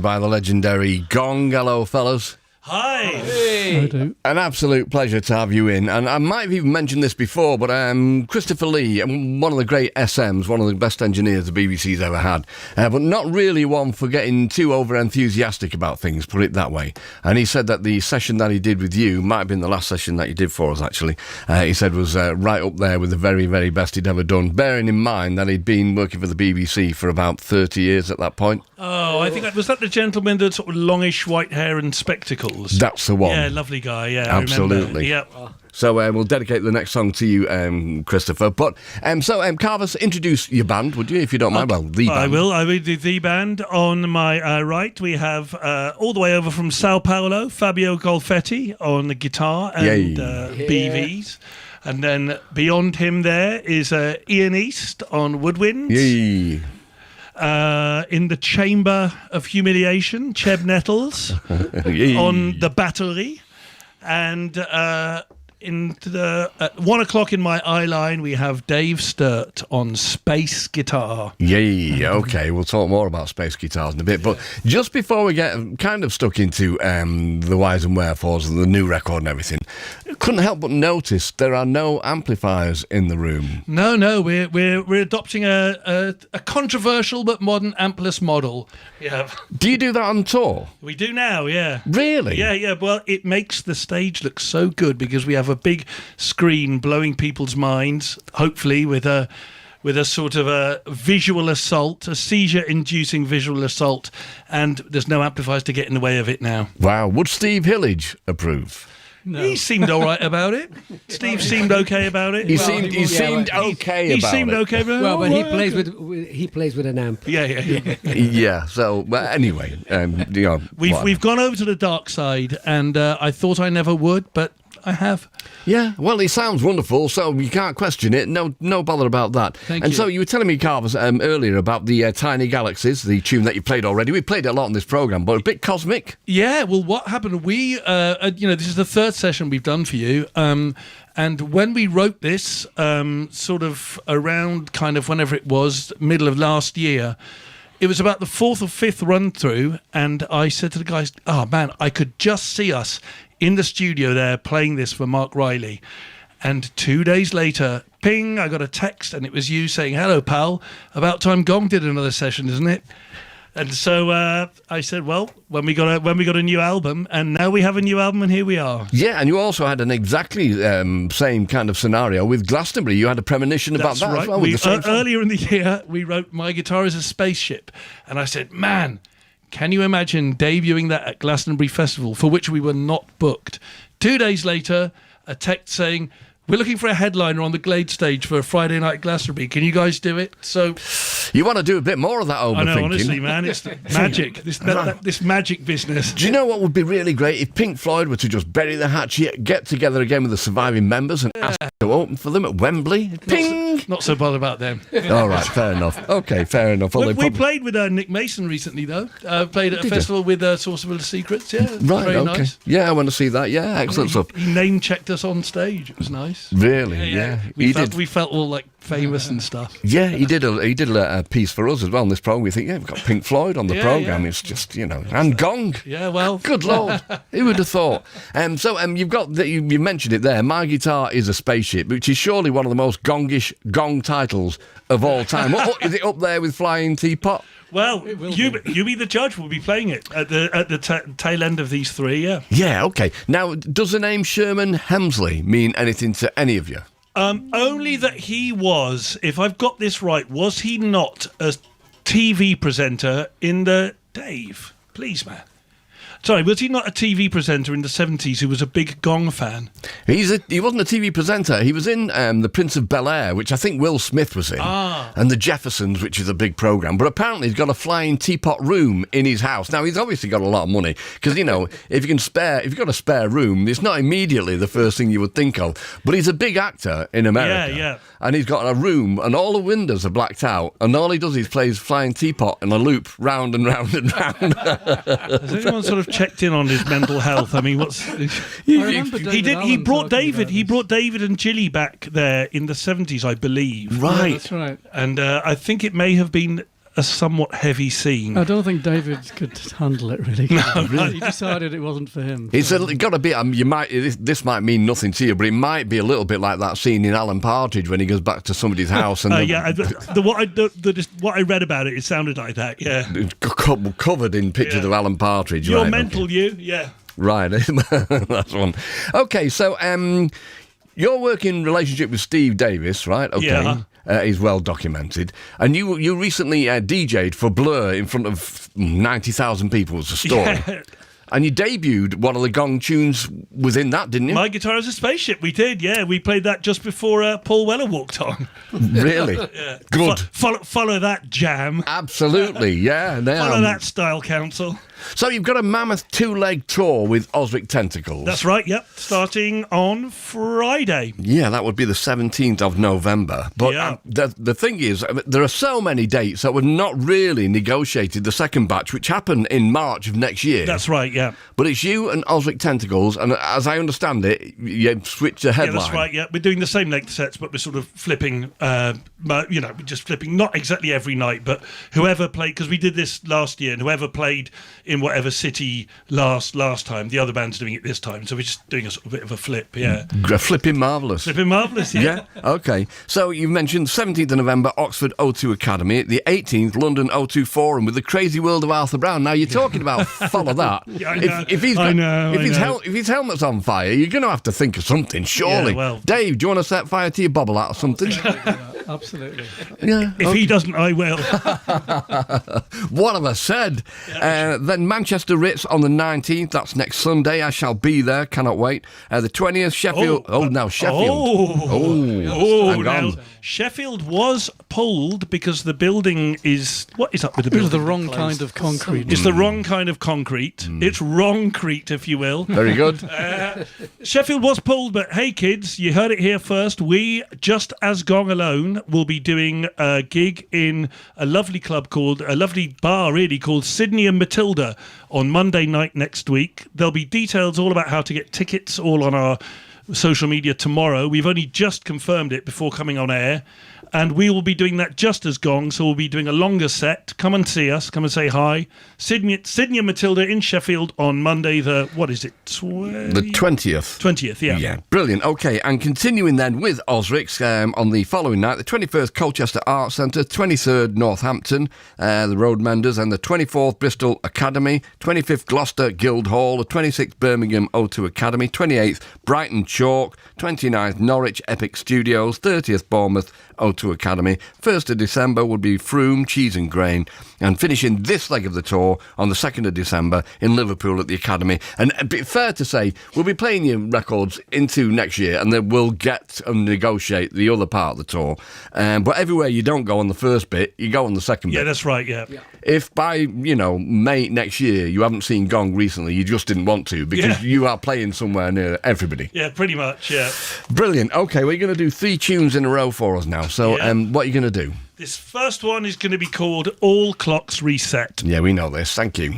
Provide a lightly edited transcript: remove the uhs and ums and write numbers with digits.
by the legendary Gong. Hello, fellas. Hi. Hey. An absolute pleasure to have you in. And I might have even mentioned this before, but Christopher Lee, one of the great SMs, one of the best engineers the BBC's ever had, but not really one for getting too over-enthusiastic about things, put it that way. And he said that the session that he did with you, might have been the last session that you did for us, actually, he said was right up there with the very, very best he'd ever done, bearing in mind that he'd been working for the BBC for about 30 years at that point. Oh, I think was that the gentleman with sort of longish white hair and spectacles? That's the one. Yeah, lovely guy. Yeah, absolutely. Yep. So we'll dedicate the next song to you, Christopher. But Carvers, introduce your band, would you, if you don't mind? Well, the band. I will do the band. On my right, we have all the way over from Sao Paulo, Fabio Golfetti on the guitar and BVs. And then beyond him there is Ian East on woodwinds. Yay. In the Chamber of Humiliation, Cheb Nettles on the battery, and into the at 1 o'clock in my eye line we have Dave Sturt on space guitar. Yay, okay, we'll talk more about space guitars in a bit, but just before we get kind of stuck into the whys and wherefores and the new record and everything, couldn't help but notice there are no amplifiers in the room. No, we're adopting a controversial but modern ampless model. Yeah. Do you do that on tour? We do now, yeah. Really? Yeah. Well, it makes the stage look so good because we have a big screen blowing people's minds, hopefully with a sort of a visual assault, a seizure-inducing visual assault, and there's no amplifiers to get in the way of it now. Wow. Would Steve Hillage approve? No. He seemed all right about it. Steve seemed okay about it. He seemed okay about it. Well, but he plays with an amp. Yeah. Yeah. So, but anyway, we've gone over to the dark side, and I thought I never would, but I have. Yeah, well, it sounds wonderful, so you can't question it. No bother about that. Thank you. So you were telling me, Carvers, earlier about the Tiny Galaxies, the tune that you played already. We played it a lot on this programme, but a bit cosmic. Yeah, well, what happened, we, this is the third session we've done for you, and when we wrote this, sort of around kind of whenever it was, middle of last year, it was about the fourth or fifth run through, and I said to the guys, oh man, I could just see us in the studio there playing this for Marc Riley. And 2 days later, ping, I got a text and it was you saying, hello pal, about time Gong did another session, isn't it? And so I said, well, when we got a new album, and now we have a new album, and here we are. Yeah, and you also had an exactly same kind of scenario with Glastonbury. You had a premonition about that as well. Right. Earlier in the year, we wrote My Guitar is a Spaceship, and I said, man, can you imagine debuting that at Glastonbury Festival, for which we were not booked? 2 days later, a text saying, we're looking for a headliner on the Glade stage for a Friday night Glastonbury. Can you guys do it? So you want to do a bit more of that overthinking. I know, honestly, man, it's magic. This magic business. Do you know what would be really great? If Pink Floyd were to just bury the hatchet, get together again with the surviving members and ask to open for them at Wembley. Ping! Not so bothered about them. All right, fair enough. Okay, fair enough. We played with Nick Mason recently, though. Played at a festival with Sorcerer Secrets. Yeah, right. Very okay. Nice. Yeah, I want to see that. Yeah, excellent stuff. He name checked us on stage. It was nice. Really? Yeah. We felt all like famous and stuff. Yeah, he did a piece for us as well on this programme. We think, we've got Pink Floyd on the programme. Yeah. It's just, and Gong. Yeah, well. Good Lord. Who would have thought? You've got, you mentioned it there, My Guitar is a Spaceship, which is surely one of the most gongish Gong titles of all time. Is it up there with Flying Teapot? Well, you be the judge. We'll be playing it at the tail end of these three, yeah. Yeah, okay. Now, does the name Sherman Hemsley mean anything to any of you? Only that he was, if I've got this right, was he not a TV presenter in the... Dave, please, man. Sorry, was he not a TV presenter in the 70s who was a big Gong fan? He wasn't a TV presenter. He was in The Prince of Bel-Air, which I think Will Smith was in, and The Jeffersons, which is a big programme. But apparently he's got a flying teapot room in his house. Now, he's obviously got a lot of money, because, if you've got a spare room, it's not immediately the first thing you would think of. But he's a big actor in America. Yeah. And he's got a room, and all the windows are blacked out, and all he does is plays flying teapot in a loop, round and round and round. Has anyone sort of checked in on his mental health? I mean, he brought David and Gilly back there in the 70s, I believe. Right. Yeah, that's right. And I think it may have been a somewhat heavy scene. I don't think David could handle it really. No, He decided it wasn't for him. It's got to be. This might mean nothing to you, but it might be a little bit like that scene in Alan Partridge when he goes back to somebody's house and what I read about it sounded like that. Yeah, covered in pictures of Alan Partridge. You're right, mental, okay. you. Yeah. Right, that's one. Okay, so your working relationship with Steve Davis, right? Okay. Yeah. Is well documented, and you recently DJ'd for Blur in front of 90,000 people. Was the story, Yeah. and you debuted one of the Gong tunes within that, didn't you? My Guitar is a Spaceship. We did, yeah. We played that just before Paul Weller walked on. Really? Yeah. Good. Follow that jam. Absolutely, yeah. Follow that style, Council. So you've got a mammoth two-leg tour with Osric Tentacles. That's right, yep. Starting on Friday. Yeah, that would be the 17th of November. But Yeah. the thing is, there are so many dates that were not really negotiated, the second batch, which happened in March of next year. That's right, yeah. But it's you and Osric Tentacles, and as I understand it, you switched the headline. Yeah, that's right, yeah. We're doing the same length sets, but we're sort of flipping, we're just flipping, not exactly every night, but whoever played, because we did this last year, and whoever played in whatever city last time, the other band's doing it this time, so we're just doing a sort of bit of a flip, yeah. Flipping marvellous. Flipping marvellous, yeah. Yeah, okay. So you mentioned 17th of November, Oxford O2 Academy, the 18th, London O2 Forum with the Crazy World of Arthur Brown. Now, you're talking about follow that. Yeah, I know. If his helmet's on fire, you're going to have to think of something, surely. Yeah, well. Dave, do you want to set fire to your bobble hat or something? Absolutely. Yeah. If he doesn't, I will. What have I said? Then Manchester Ritz on the 19th. That's next Sunday. I shall be there. Cannot wait. The 20th, Sheffield. Sheffield. Hang Now, on. Sheffield was pulled because the building is... What is up with the It was building? the wrong kind of concrete. It's the wrong kind of concrete. It's wrong-crete, if you will. Very good. Sheffield was pulled, but hey, kids, you heard it here first. We, just as Gong alone, will be doing a gig in a lovely bar, really, called Sydney and Matilda on Monday night next week. There'll be details all about how to get tickets all on our social media tomorrow. We've only just confirmed it before coming on air. And we will be doing that just as Gong, so we'll be doing a longer set. Come and see us. Come and say hi. Sydney and Matilda in Sheffield on Monday, the 20th. The 20th. 20th, yeah. Yeah, brilliant. Okay, and continuing then with Osric's on the following night, the 21st Colchester Arts Centre, 23rd Northampton, the Roadmenders, and the 24th Bristol Academy, 25th Gloucester Guildhall, the 26th Birmingham O2 Academy, 28th Brighton Chalk, 29th Norwich Epic Studios, 30th Bournemouth O2 Academy. 1st of December would be Froome, Cheese and Grain, and finishing this leg of the tour on the 2nd of December in Liverpool at the Academy. And fair to say, we'll be playing your records into next year, and then we'll get and negotiate the other part of the tour. But everywhere you don't go on the first bit, you go on the second bit. Yeah, that's right, yeah. If by, May next year you haven't seen Gong recently, you just didn't want to because you are playing somewhere near everybody. Yeah, pretty much, yeah. Brilliant. Okay, we're going to do 3 tunes in a row for us now. So what are you going to do? This first one is going to be called All Clocks Reset. Yeah, we know this. Thank you.